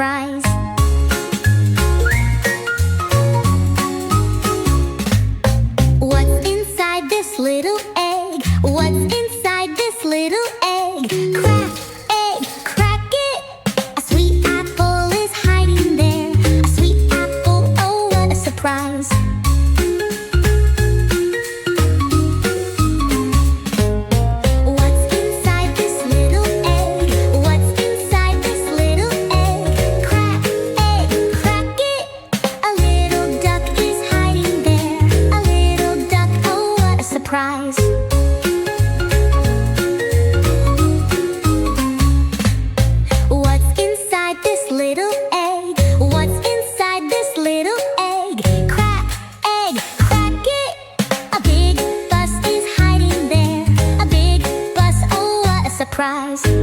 surprise. What's inside this little egg? What's inside this little egg? Crack, egg, crack it. A sweet apple is hiding there. A sweet apple, oh what a surprise. Surprise. What's inside this little egg? What's inside this little egg? Crack, egg, crack it. A big bus is hiding there. A big bus, oh what a surprise.